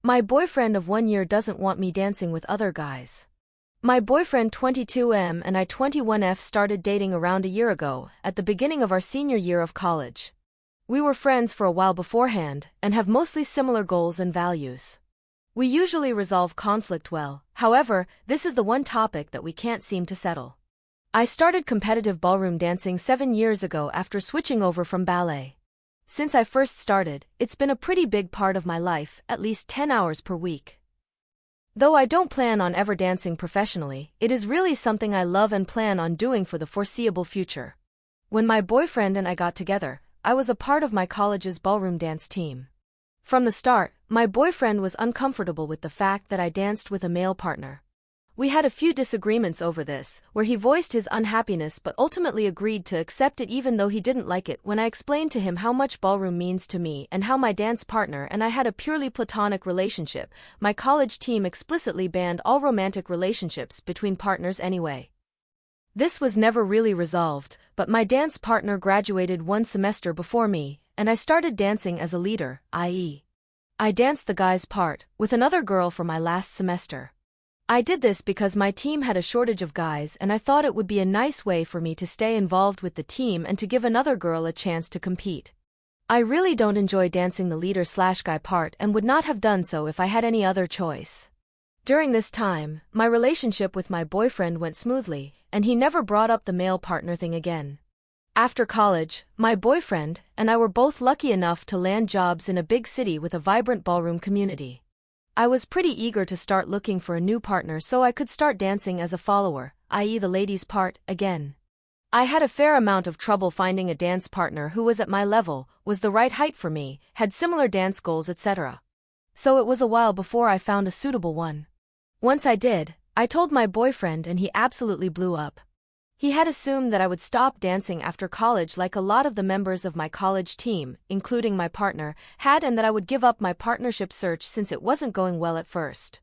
My boyfriend of 1 year doesn't want me dancing with other guys. My boyfriend 22M and I 21F started dating around a year ago, at the beginning of our senior year of college. We were friends for a while beforehand, and have mostly similar goals and values. We usually resolve conflict well, however, this is the one topic that we can't seem to settle. I started competitive ballroom dancing 7 years ago after switching over from ballet. Since I first started, it's been a pretty big part of my life, at least 10 hours per week. Though I don't plan on ever dancing professionally, it is really something I love and plan on doing for the foreseeable future. When my boyfriend and I got together, I was a part of my college's ballroom dance team. From the start, my boyfriend was uncomfortable with the fact that I danced with a male partner. We had a few disagreements over this, where he voiced his unhappiness but ultimately agreed to accept it even though he didn't like it when I explained to him how much ballroom means to me and how my dance partner and I had a purely platonic relationship. My college team explicitly banned all romantic relationships between partners anyway. This was never really resolved, but my dance partner graduated 1 semester before me, and I started dancing as a leader, i.e., I danced the guy's part, with another girl for my last semester. I did this because my team had a shortage of guys and I thought it would be a nice way for me to stay involved with the team and to give another girl a chance to compete. I really don't enjoy dancing the leader/guy part and would not have done so if I had any other choice. During this time, my relationship with my boyfriend went smoothly, and he never brought up the male partner thing again. After college, my boyfriend and I were both lucky enough to land jobs in a big city with a vibrant ballroom community. I was pretty eager to start looking for a new partner so I could start dancing as a follower, i.e. the ladies' part, again. I had a fair amount of trouble finding a dance partner who was at my level, was the right height for me, had similar dance goals, etc. So it was a while before I found a suitable one. Once I did, I told my boyfriend and he absolutely blew up. He had assumed that I would stop dancing after college like a lot of the members of my college team, including my partner, had, and that I would give up my partnership search since it wasn't going well at first.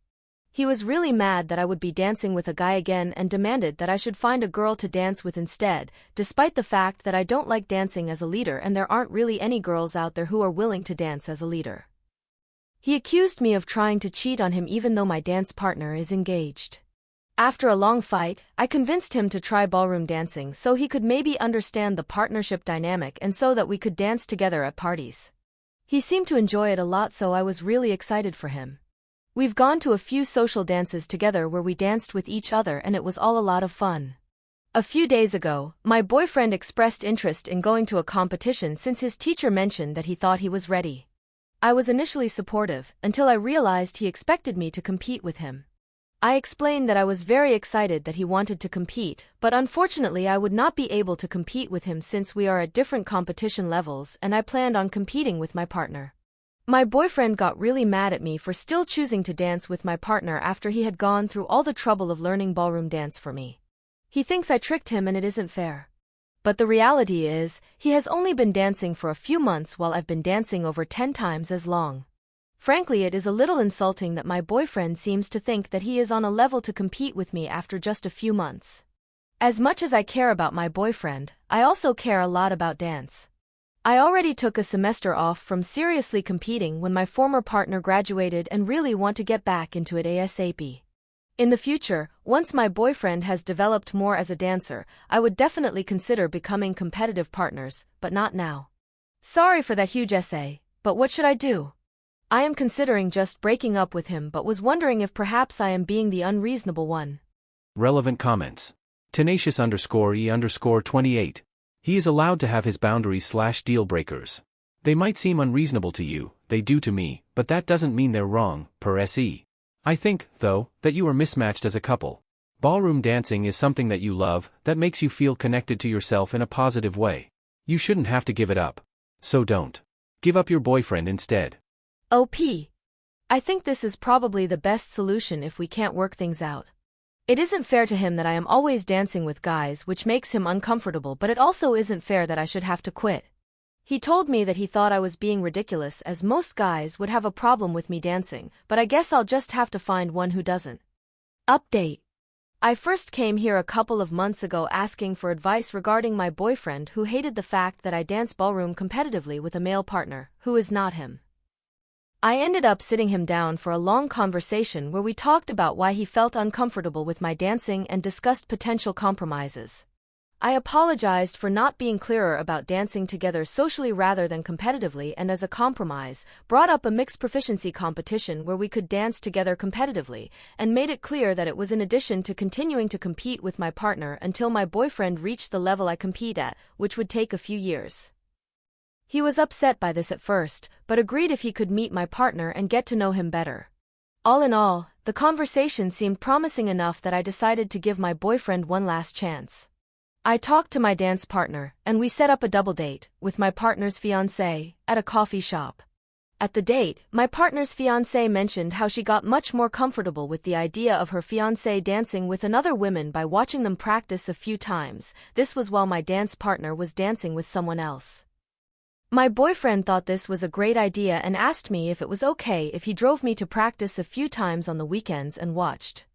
He was really mad that I would be dancing with a guy again and demanded that I should find a girl to dance with instead, despite the fact that I don't like dancing as a leader and there aren't really any girls out there who are willing to dance as a leader. He accused me of trying to cheat on him even though my dance partner is engaged. After a long fight, I convinced him to try ballroom dancing so he could maybe understand the partnership dynamic and so that we could dance together at parties. He seemed to enjoy it a lot, so I was really excited for him. We've gone to a few social dances together where we danced with each other and it was all a lot of fun. A few days ago, my boyfriend expressed interest in going to a competition since his teacher mentioned that he thought he was ready. I was initially supportive, until I realized he expected me to compete with him. I explained that I was very excited that he wanted to compete, but unfortunately I would not be able to compete with him since we are at different competition levels and I planned on competing with my partner. My boyfriend got really mad at me for still choosing to dance with my partner after he had gone through all the trouble of learning ballroom dance for me. He thinks I tricked him and it isn't fair. But the reality is, he has only been dancing for a few months while I've been dancing over 10 times as long. Frankly, it is a little insulting that my boyfriend seems to think that he is on a level to compete with me after just a few months. As much as I care about my boyfriend, I also care a lot about dance. I already took a semester off from seriously competing when my former partner graduated and really want to get back into it ASAP. In the future, once my boyfriend has developed more as a dancer, I would definitely consider becoming competitive partners, but not now. Sorry for that huge essay, but what should I do? I am considering just breaking up with him but was wondering if perhaps I am being the unreasonable one. Relevant comments. Tenacious_E_28. He is allowed to have his boundaries/deal breakers. They might seem unreasonable to you, they do to me, but that doesn't mean they're wrong, per se. I think, though, that you are mismatched as a couple. Ballroom dancing is something that you love, that makes you feel connected to yourself in a positive way. You shouldn't have to give it up. So don't. Give up your boyfriend instead. OP. I think this is probably the best solution if we can't work things out. It isn't fair to him that I am always dancing with guys, which makes him uncomfortable, but it also isn't fair that I should have to quit. He told me that he thought I was being ridiculous as most guys would have a problem with me dancing, but I guess I'll just have to find one who doesn't. Update. I first came here a couple of months ago asking for advice regarding my boyfriend who hated the fact that I dance ballroom competitively with a male partner, who is not him. I ended up sitting him down for a long conversation where we talked about why he felt uncomfortable with my dancing and discussed potential compromises. I apologized for not being clearer about dancing together socially rather than competitively, and as a compromise, brought up a mixed proficiency competition where we could dance together competitively, and made it clear that it was in addition to continuing to compete with my partner until my boyfriend reached the level I compete at, which would take a few years. He was upset by this at first, but agreed if he could meet my partner and get to know him better. All in all, the conversation seemed promising enough that I decided to give my boyfriend one last chance. I talked to my dance partner, and we set up a double date, with my partner's fiancé, at a coffee shop. At the date, my partner's fiancé mentioned how she got much more comfortable with the idea of her fiancé dancing with another woman by watching them practice a few times. This was while my dance partner was dancing with someone else. My boyfriend thought this was a great idea and asked me if it was okay if he drove me to practice a few times on the weekends and watched.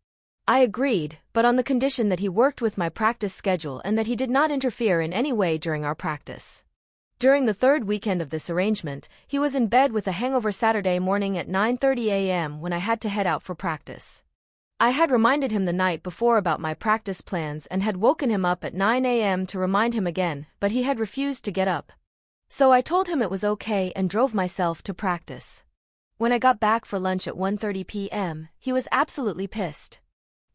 I agreed, but on the condition that he worked with my practice schedule and that he did not interfere in any way during our practice. During the third weekend of this arrangement, he was in bed with a hangover Saturday morning at 9:30 a.m. when I had to head out for practice. I had reminded him the night before about my practice plans and had woken him up at 9 a.m. to remind him again, but he had refused to get up. So I told him it was okay and drove myself to practice. When I got back for lunch at 1:30 p.m., he was absolutely pissed.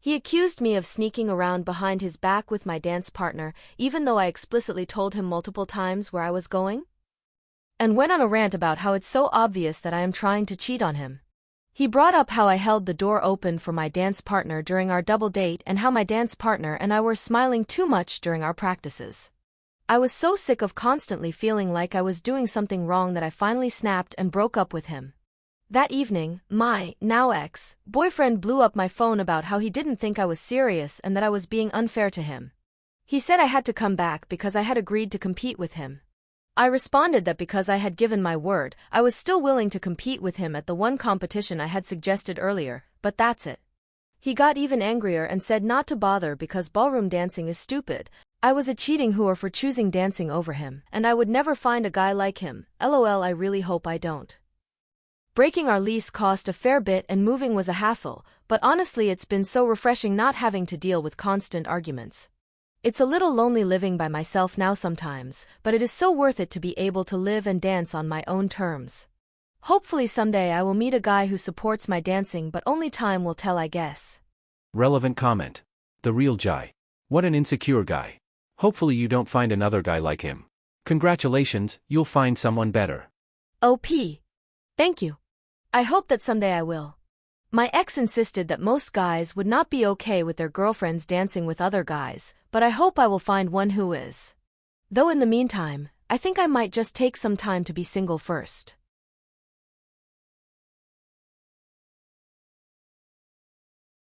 He accused me of sneaking around behind his back with my dance partner, even though I explicitly told him multiple times where I was going, and went on a rant about how it's so obvious that I am trying to cheat on him. He brought up how I held the door open for my dance partner during our double date and how my dance partner and I were smiling too much during our practices. I was so sick of constantly feeling like I was doing something wrong that I finally snapped and broke up with him. That evening, my, now ex-boyfriend blew up my phone about how he didn't think I was serious and that I was being unfair to him. He said I had to come back because I had agreed to compete with him. I responded that because I had given my word, I was still willing to compete with him at the one competition I had suggested earlier, but that's it. He got even angrier and said not to bother because ballroom dancing is stupid. I was a cheating whore for choosing dancing over him, and I would never find a guy like him. LOL, I really hope I don't. Breaking our lease cost a fair bit and moving was a hassle, but honestly it's been so refreshing not having to deal with constant arguments. It's a little lonely living by myself now sometimes, but it is so worth it to be able to live and dance on my own terms. Hopefully someday I will meet a guy who supports my dancing, but only time will tell, I guess. Relevant comment. The real Jai. What an insecure guy. Hopefully you don't find another guy like him. Congratulations, you'll find someone better. OP. Thank you. I hope that someday I will. My ex insisted that most guys would not be okay with their girlfriends dancing with other guys, but I hope I will find one who is. Though in the meantime, I think I might just take some time to be single first.